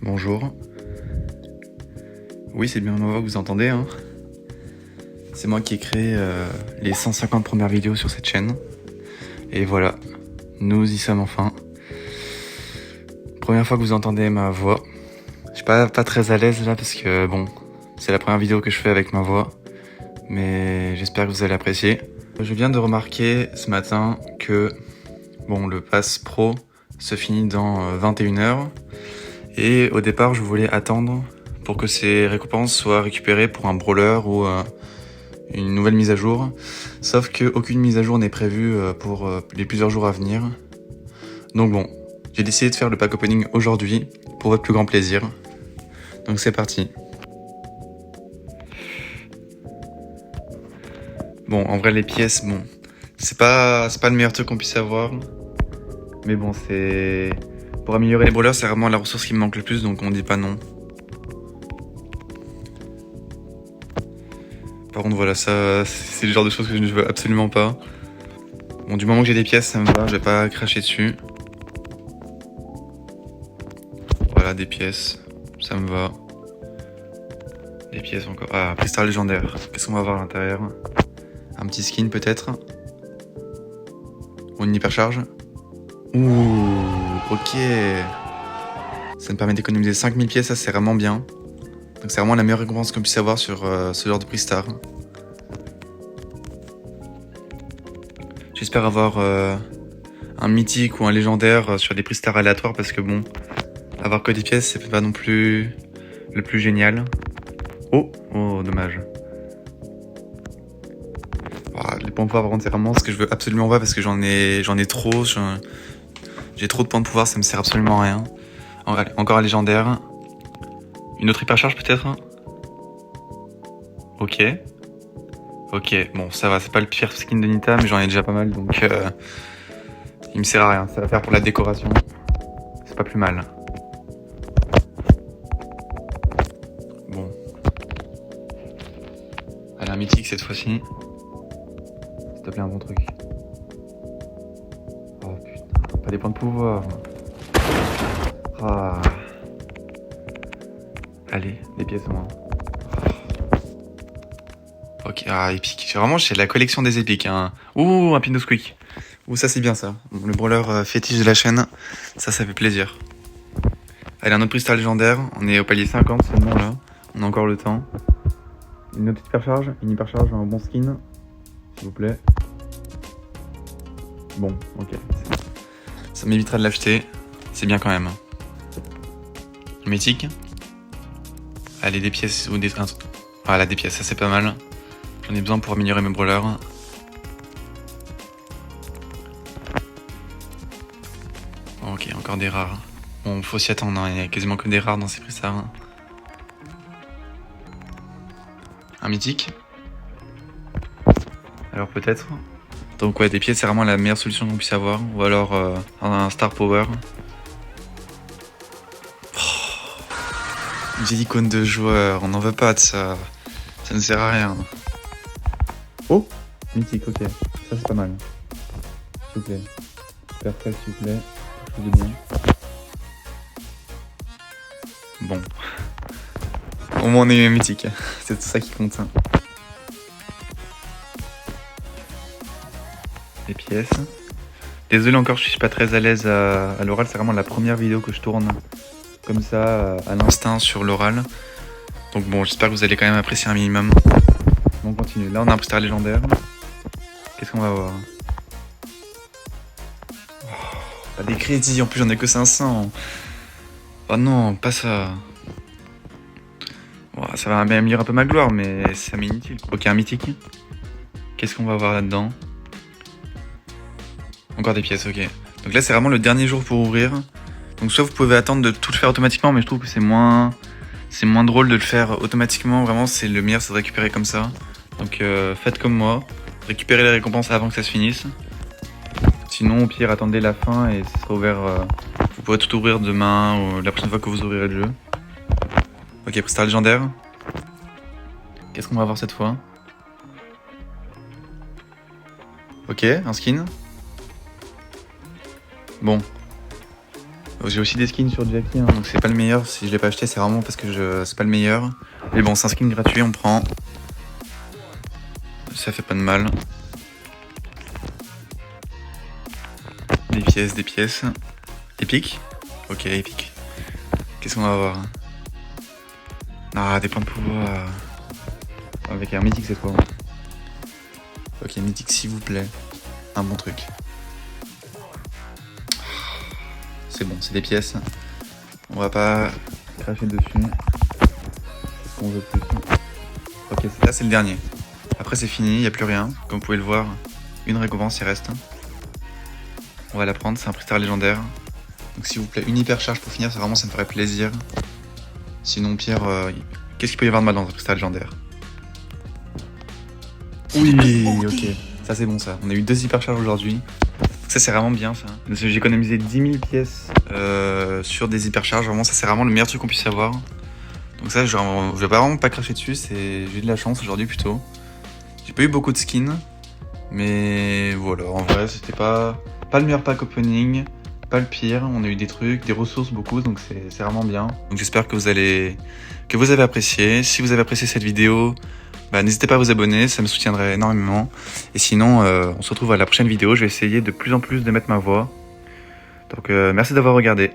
Bonjour. Oui, c'est bien ma voix que vous entendez, hein. C'est moi qui ai créé les 150 premières vidéos sur cette chaîne. Et voilà, nous y sommes enfin. Première fois que vous entendez ma voix. Je suis pas très à l'aise là parce que bon, c'est la première vidéo que je fais avec ma voix. Mais j'espère que vous allez apprécier. Je viens de remarquer ce matin que bon, le pass pro se finit dans 21h. Et au départ, je voulais attendre pour que ces récompenses soient récupérées pour un brawler ou une nouvelle mise à jour. Sauf qu'aucune mise à jour n'est prévue pour les plusieurs jours à venir. Donc bon, j'ai décidé de faire le pack opening aujourd'hui pour votre plus grand plaisir. Donc c'est parti. Bon, en vrai les pièces, bon, c'est pas le meilleur truc qu'on puisse avoir. Mais bon, c'est... Pour améliorer les brawlers, c'est vraiment la ressource qui me manque le plus, donc on dit pas non. Par contre voilà, ça c'est le genre de choses que je ne veux absolument pas. Bon, du moment que j'ai des pièces, ça me va, je vais pas cracher dessus. Voilà, des pièces, ça me va. Des pièces encore. Ah, cristal légendaire. Qu'est-ce qu'on va avoir à l'intérieur? Un petit skin peut-être? Ou une hypercharge? Ouh, ok. Ça me permet d'économiser 5000 pièces, ça c'est vraiment bien. Donc c'est vraiment la meilleure récompense qu'on puisse avoir sur ce genre de prix star. J'espère avoir un mythique ou un légendaire sur des prix stars aléatoires parce que bon, avoir que des pièces c'est pas non plus le plus génial. Oh, dommage. Les points de pouvoir par contre c'est vraiment ce que je veux absolument pas parce que j'en ai trop. J'ai trop de points de pouvoir, ça me sert absolument à rien. Allez, encore un légendaire. Une autre hypercharge peut-être? Ok. Ok, bon ça va, c'est pas le pire skin de Nita, mais j'en ai déjà pas mal, donc il me sert à rien. Ça va faire pour la décoration. C'est pas plus mal. Bon. Allez, un mythique cette fois-ci. S'il te plaît, un bon truc. Oh putain, pas des points de pouvoir. Ah. Allez, des pièces au moins. Ok, ah, épique. Vraiment, j'ai la collection des épiques. Hein. Ouh, un Pino Squeak. Ouh, ça c'est bien ça. Bon, le brawler fétiche de la chaîne. Ça fait plaisir. Allez, un autre cristal légendaire. On est au palier 50 seulement là. On a encore le temps. Une autre hypercharge. Une hypercharge, un bon skin. S'il vous plaît. Bon, ok. Ça m'évitera de l'acheter. C'est bien quand même. Mythique. Allez, des pièces ou des... Voilà, des pièces, ça c'est pas mal. J'en ai besoin pour améliorer mes brawlers. Ok, encore des rares. Bon, faut s'y attendre, hein. Il y a quasiment que des rares dans ces prix stars. Un mythique. Alors peut-être. Donc ouais, des pièces c'est vraiment la meilleure solution qu'on puisse avoir. Ou alors un star power. J'ai l'icône de joueur, on n'en veut pas de ça. Ça ne sert à rien. Oh, mythique, ok. Ça c'est pas mal. S'il vous plaît. Super frais, s'il vous plaît. Quelque chose de bien. Bon. Au moins on est mythique. C'est tout ça qui compte. Les pièces. Désolé encore, je suis pas très à l'aise à l'oral. C'est vraiment la première vidéo que je tourne comme ça à l'instinct sur l'oral. Donc bon, j'espère que vous allez quand même apprécier un minimum. Bon, on continue. Là, on a un star légendaire. Qu'est-ce qu'on va avoir? Oh, pas des crédits, en plus j'en ai que 500. Oh non, pas ça. Oh, ça va améliorer un peu ma gloire, mais ça m'est inutile. Ok, un mythique. Qu'est-ce qu'on va avoir là-dedans? Encore des pièces, ok. Donc là, c'est vraiment le dernier jour pour ouvrir. Donc soit vous pouvez attendre de tout le faire automatiquement, mais je trouve que c'est moins drôle de le faire automatiquement. Vraiment, c'est le meilleur, c'est de récupérer comme ça. Donc faites comme moi. Récupérez les récompenses avant que ça se finisse. Sinon, au pire, attendez la fin et ce sera ouvert. Vous pourrez tout ouvrir demain ou la prochaine fois que vous ouvrirez le jeu. Ok, star légendaire. Qu'est-ce qu'on va avoir cette fois? Ok, un skin. Bon. J'ai aussi des skins sur Jackie, hein, donc c'est pas le meilleur. Si je l'ai pas acheté, c'est vraiment parce que c'est pas le meilleur. Mais bon, c'est un skin gratuit, on prend. Ça fait pas de mal. Des pièces. Épique. Ok, épique. Qu'est-ce qu'on va avoir? Ah, des points de pouvoir. Avec un mythique cette fois. Ok, mythique s'il vous plaît. Un bon truc. C'est bon, c'est des pièces. On va pas cracher dessus. C'est ce qu'on veut plus. Ok, là c'est le dernier. Après c'est fini, il n'y a plus rien. Comme vous pouvez le voir, une récompense il reste. On va la prendre, c'est un prix star légendaire. Donc s'il vous plaît, une hyper charge pour finir, ça vraiment ça me ferait plaisir. Sinon pire, qu'est-ce qu'il peut y avoir de mal dans un prix star légendaire? Oui, ok. Ça c'est bon ça. On a eu 2 hyper charges aujourd'hui. Ça c'est vraiment bien ça. J'ai économisé 10 000 pièces sur des hypercharges. Vraiment ça c'est vraiment le meilleur truc qu'on puisse avoir. Donc ça je vais vraiment pas cracher dessus. J'ai eu de la chance aujourd'hui plutôt. J'ai pas eu beaucoup de skins. Mais voilà, en vrai c'était pas le meilleur pack opening. Pas le pire. On a eu des trucs, des ressources beaucoup. Donc c'est vraiment bien. Donc j'espère que vous avez apprécié. Si vous avez apprécié cette vidéo, n'hésitez pas à vous abonner, ça me soutiendrait énormément. Et sinon, on se retrouve à la prochaine vidéo. Je vais essayer de plus en plus de mettre ma voix. Donc merci d'avoir regardé.